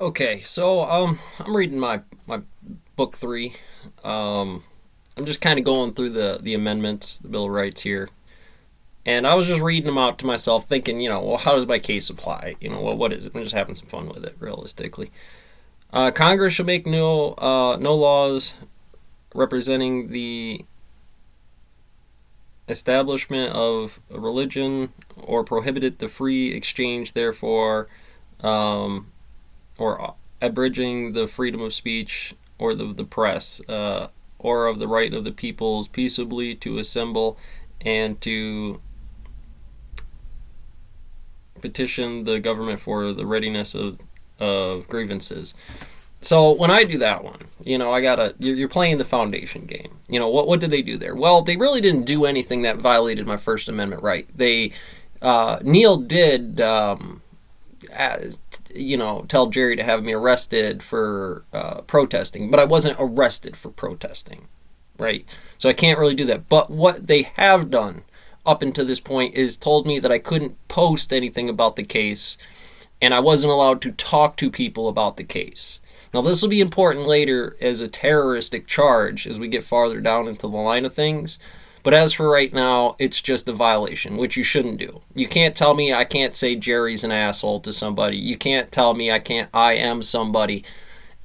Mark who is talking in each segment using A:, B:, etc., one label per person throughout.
A: Okay, I'm reading my book three. Um, I'm just kind of going through the amendments, the Bill of Rights here, and I was just reading them out to myself, thinking, well, how does my case apply? What is it? I'm just having some fun with it, realistically. Congress shall make no laws representing the establishment of a religion or prohibited the free exchange, therefore, um, or abridging the freedom of speech or the press, or of the right of the peoples peaceably to assemble and to petition the government for the readiness of grievances. So when I do that one, I gotta. You're playing the foundation game. What did they do there? Well, they really didn't do anything that violated my First Amendment right. Neil did tell Jerry to have me arrested for protesting, but I wasn't arrested for protesting, right? So I can't really do that. But what they have done up until this point is told me that I couldn't post anything about the case, and I wasn't allowed to talk to people about the case. Now, this will be important later as a terroristic charge as we get farther down into the line of things. But as for right now, it's just a violation, which you shouldn't do. You can't tell me I can't say Jerry's an asshole to somebody. You can't tell me I am somebody.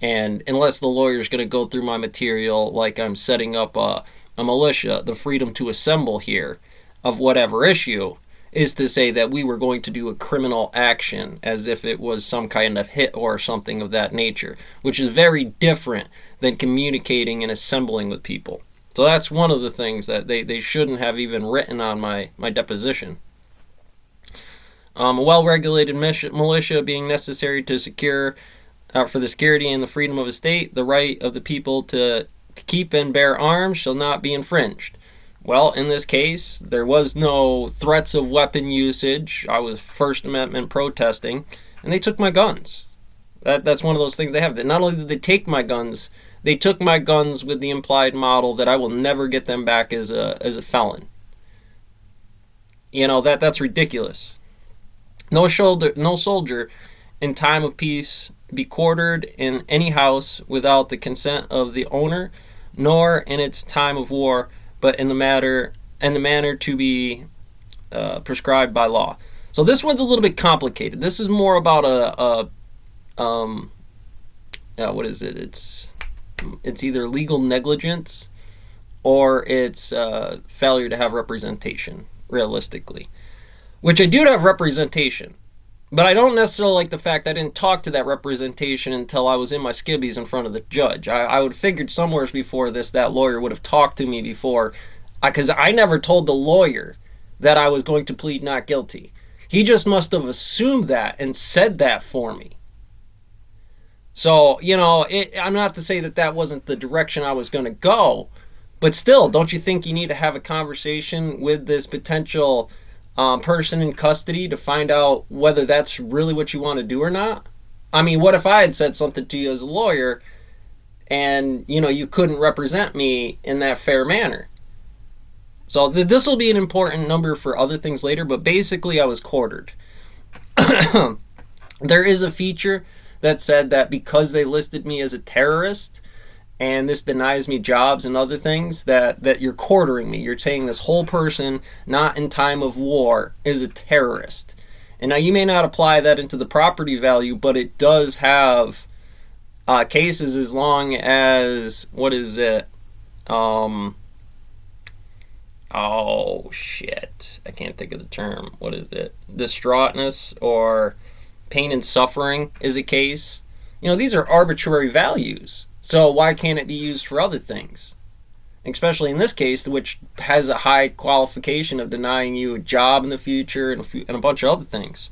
A: And unless the lawyer's going to go through my material like I'm setting up a militia, the freedom to assemble here of whatever issue is to say that we were going to do a criminal action as if it was some kind of hit or something of that nature, which is very different than communicating and assembling with people. So that's one of the things that they shouldn't have even written on my deposition. A well-regulated militia being necessary to secure, for the security and the freedom of a state, the right of the people to keep and bear arms shall not be infringed. Well, in this case, there was no threats of weapon usage. I was First Amendment protesting, and they took my guns. That's one of those things they have. That not only did they take my guns, they took my guns with the implied model that I will never get them back as a felon. That's ridiculous. No soldier in time of peace be quartered in any house without the consent of the owner, nor in its time of war, but in the manner to be prescribed by law. So this one's a little bit complicated. This is more about what is it? It's either legal negligence or it's failure to have representation, realistically. Which I do have representation, but I don't necessarily like the fact I didn't talk to that representation until I was in my skivvies in front of the judge. I would have figured somewhere before this that lawyer would have talked to me before, because I never told the lawyer that I was going to plead not guilty. He just must have assumed that and said that for me. So, I'm not to say that wasn't the direction I was going to go, but still, don't you think you need to have a conversation with this potential person in custody to find out whether that's really what you want to do or not? I mean, what if I had said something to you as a lawyer and, you couldn't represent me in that fair manner? So this will be an important number for other things later, but basically I was quartered. There is a feature that said that because they listed me as a terrorist and this denies me jobs and other things, that you're quartering me. You're saying this whole person not in time of war is a terrorist. And now you may not apply that into the property value, but it does have cases as long as, what is it? Oh shit. I can't think of the term. What is it? Distraughtness or pain and suffering is a case. These are arbitrary values. So why can't it be used for other things? Especially in this case, which has a high qualification of denying you a job in the future and a bunch of other things.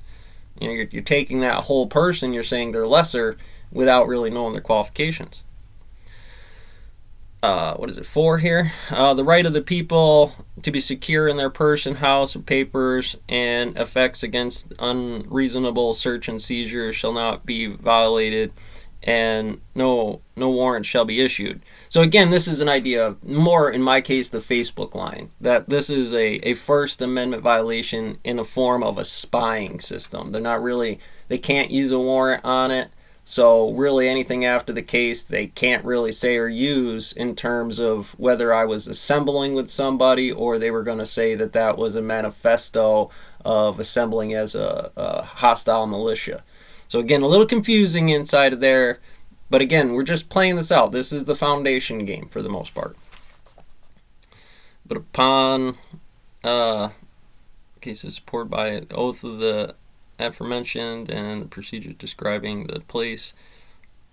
A: You're taking that whole person, you're saying they're lesser without really knowing their qualifications. What is it, 4 here? The right of the people to be secure in their person, house, or papers, and effects against unreasonable search and seizure shall not be violated, and no warrant shall be issued. So again, this is an idea, more in my case, the Facebook line, that this is a First Amendment violation in a form of a spying system. They can't use a warrant on it. So really anything after the case they can't really say or use in terms of whether I was assembling with somebody or they were going to say that that was a manifesto of assembling as a hostile militia. So again, a little confusing inside of there, but again, we're just playing this out. This is the foundation game for the most part. But upon cases supported by oath of the aforementioned and the procedure describing the place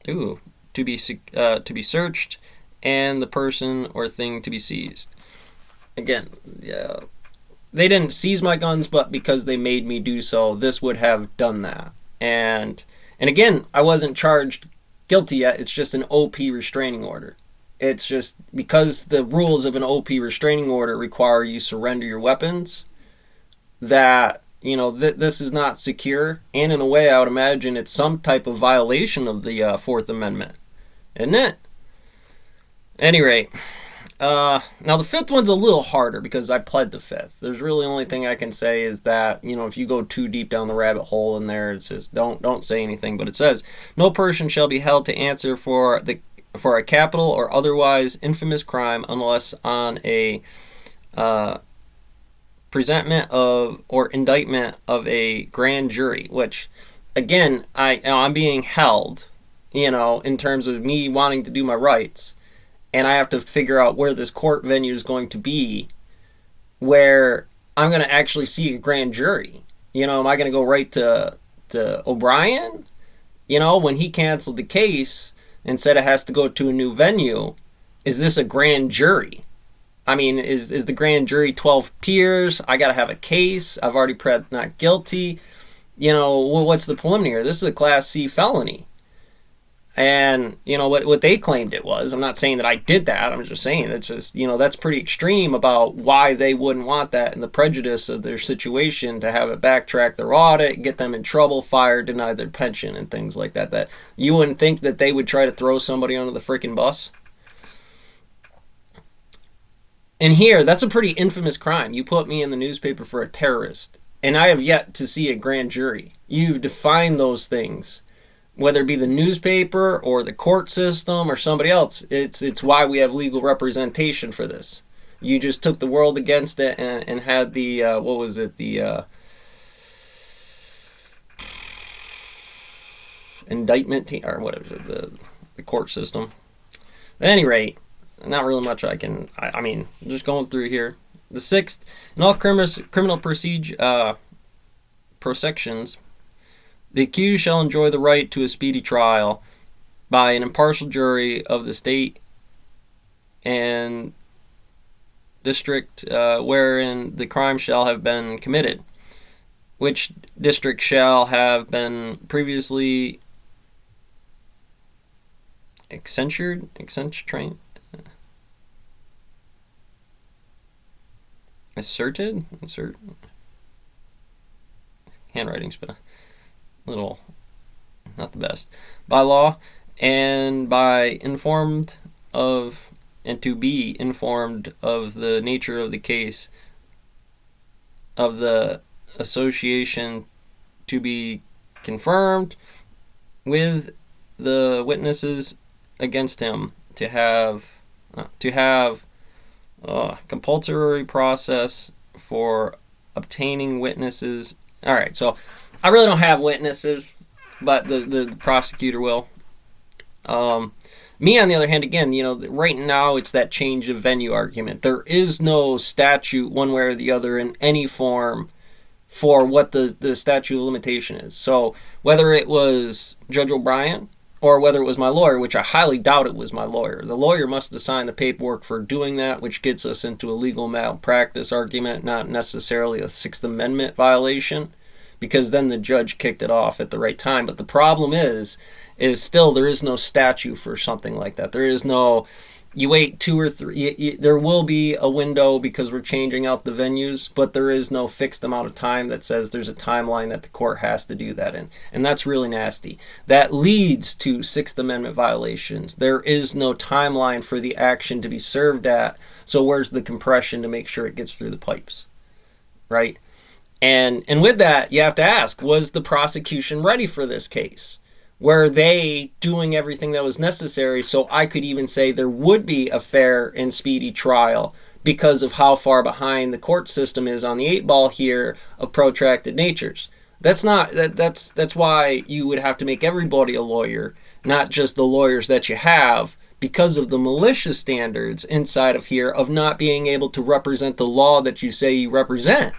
A: to be searched and the person or thing to be seized. Again, they didn't seize my guns, but because they made me do so, this would have done that. And again, I wasn't charged guilty yet. It's just an OP restraining order. It's just because the rules of an OP restraining order require you surrender your weapons, that this is not secure, and in a way I would imagine it's some type of violation of the Fourth Amendment, isn't it? At any rate, now the fifth one's a little harder because I pled the fifth. There's really only thing I can say is that, if you go too deep down the rabbit hole in there, it's just don't say anything. But it says, no person shall be held to answer for a capital or otherwise infamous crime unless on a presentment of or indictment of a grand jury, which again I'm being held in terms of me wanting to do my rights, and I have to figure out where this court venue is going to be where I'm going to actually see a grand jury. Am I going to go right to O'Brien when he canceled the case and said it has to go to a new venue? Is this a grand jury? I mean, is the grand jury 12 peers? I got to have a case. I've already pled not guilty. What's the preliminary? This is a Class C felony. And, what they claimed it was. I'm not saying that I did that. I'm just saying it's just, that's pretty extreme about why they wouldn't want that and the prejudice of their situation to have it backtrack their audit, get them in trouble, fired, deny their pension, and things like that. That you wouldn't think that they would try to throw somebody under the freaking bus. And here, that's a pretty infamous crime. You put me in the newspaper for a terrorist, and I have yet to see a grand jury. You've defined those things, whether it be the newspaper or the court system or somebody else. It's why we have legal representation for this. You just took the world against it and had the, the indictment team, or whatever, the court system. At any rate, not really much I mean, just going through here. The sixth, in all criminal procedure prosections, the accused shall enjoy the right to a speedy trial by an impartial jury of the state and district wherein the crime shall have been committed, which district shall have been previously insert handwriting's been a little not the best, by law and by informed of and to be informed of the nature of the case of the association to be confirmed with the witnesses against him, to have compulsory process for obtaining witnesses. All right, so I really don't have witnesses, but the prosecutor will. Me, on the other hand, again, right now it's that change of venue argument. There is no statute one way or the other in any form for what the statute of limitation is. So whether it was Judge O'Brien or whether it was my lawyer, which I highly doubt it was my lawyer. The lawyer must have signed the paperwork for doing that, which gets us into a legal malpractice argument, not necessarily a Sixth Amendment violation, because then the judge kicked it off at the right time. But the problem is still there is no statute for something like that. There is no, you wait 2 or 3, there will be a window because we're changing out the venues, but there is no fixed amount of time that says there's a timeline that the court has to do that in. And that's really nasty. That leads to Sixth Amendment violations. There is no timeline for the action to be served at, so where's the compression to make sure it gets through the pipes, right? And with that, you have to ask, was the prosecution ready for this case? Were they doing everything that was necessary so I could even say there would be a fair and speedy trial because of how far behind the court system is on the 8 ball here of protracted natures? That's not that's why you would have to make everybody a lawyer, not just the lawyers that you have, because of the malicious standards inside of here of not being able to represent the law that you say you represent.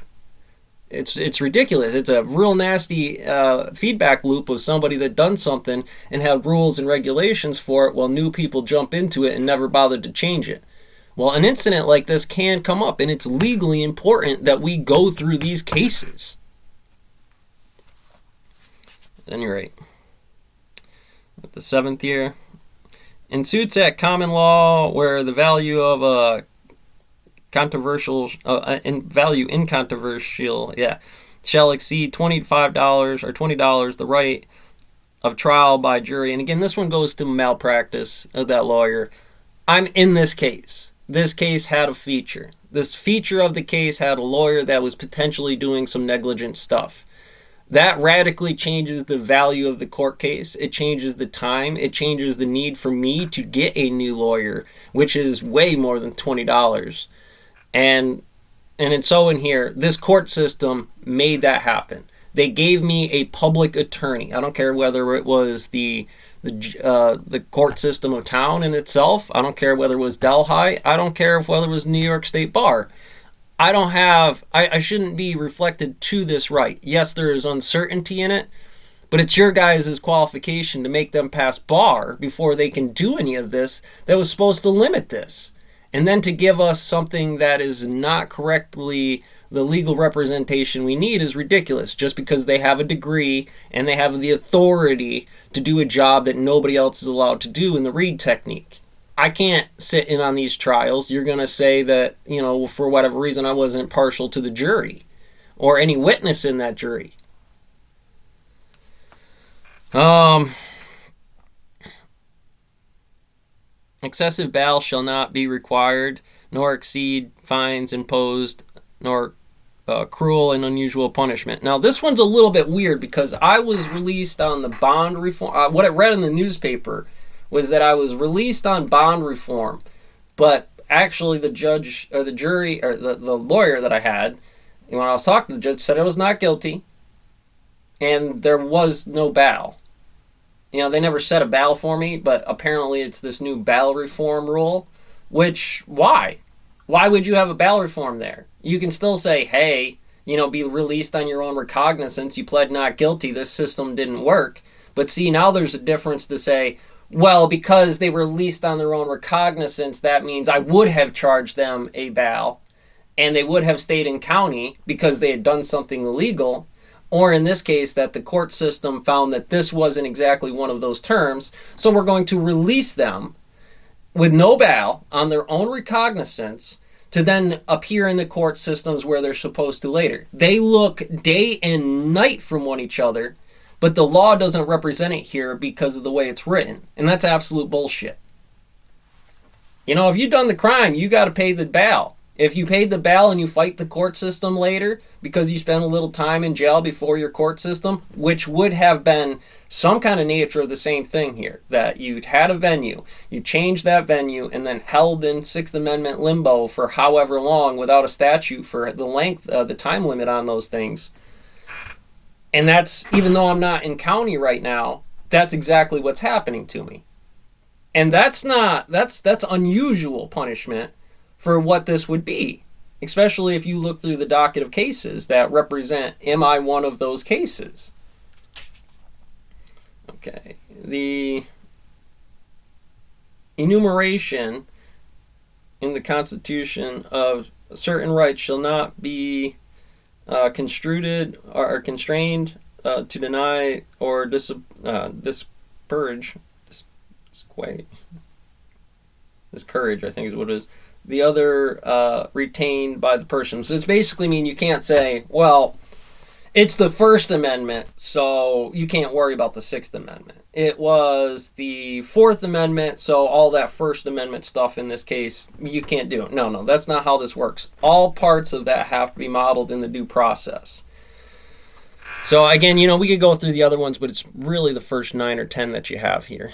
A: It's ridiculous. It's a real nasty feedback loop of somebody that done something and had rules and regulations for it while new people jump into it and never bothered to change it. Well, an incident like this can come up, and it's legally important that we go through these cases. At any rate, at the 7th year, in suits at common law where the value of a controversial incontroversial shall exceed $25 or $20, the right of trial by jury. And again, this one goes to malpractice of that lawyer. I'm in this case. This case had a feature. This feature of the case had a lawyer that was potentially doing some negligent stuff. That radically changes the value of the court case. It changes the time. It changes the need for me to get a new lawyer, which is way more than $20. And it's so in here, this court system made that happen. They gave me a public attorney. I don't care whether it was the court system of town in itself. I don't care whether it was Delhi. I don't care whether it was New York State Bar. I shouldn't be reflected to this right. Yes, there is uncertainty in it, but it's your guys' qualification to make them pass bar before they can do any of this that was supposed to limit this. And then to give us something that is not correctly the legal representation we need is ridiculous, just because they have a degree and they have the authority to do a job that nobody else is allowed to do in the Reed technique. I can't sit in on these trials. You're going to say that, for whatever reason, I wasn't partial to the jury or any witness in that jury. Excessive bail shall not be required, nor exceed fines imposed, nor cruel and unusual punishment. Now, this one's a little bit weird because I was released on the bond reform. What I read in the newspaper was that I was released on bond reform, but actually the judge or the jury or the lawyer that I had, when I was talking to the judge, said I was not guilty and there was no bail. They never set a bail for me, but apparently it's this new bail reform rule, which, why? Why would you have a bail reform there? You can still say, hey, be released on your own recognizance. You pled not guilty. This system didn't work. But see, now there's a difference to say, well, because they were released on their own recognizance, that means I would have charged them a bail and they would have stayed in county because they had done something illegal. Or in this case, that the court system found that this wasn't exactly one of those terms. So we're going to release them with no bail on their own recognizance to then appear in the court systems where they're supposed to later. They look day and night from one each other, but the law doesn't represent it here because of the way it's written. And that's absolute bullshit. If you've done the crime, you got to pay the bail. If you paid the bail and you fight the court system later because you spent a little time in jail before your court system, which would have been some kind of nature of the same thing here, that you'd had a venue, you changed that venue, and then held in Sixth Amendment limbo for however long without a statute for the length, the time limit on those things. And that's, even though I'm not in county right now, that's exactly what's happening to me. And that's unusual punishment for what this would be, especially if you look through the docket of cases that represent, am I one of those cases? Okay, the enumeration in the Constitution of certain rights shall not be construed or constrained to deny or discourage, I think is what it is, the other retained by the person. So it's basically mean you can't say, well, it's the First Amendment, so you can't worry about the Sixth Amendment. It was the Fourth Amendment, so all that First Amendment stuff in this case, you can't do it. No, that's not how this works. All parts of that have to be modeled in the due process. So again, we could go through the other ones, but it's really the first 9 or 10 that you have here.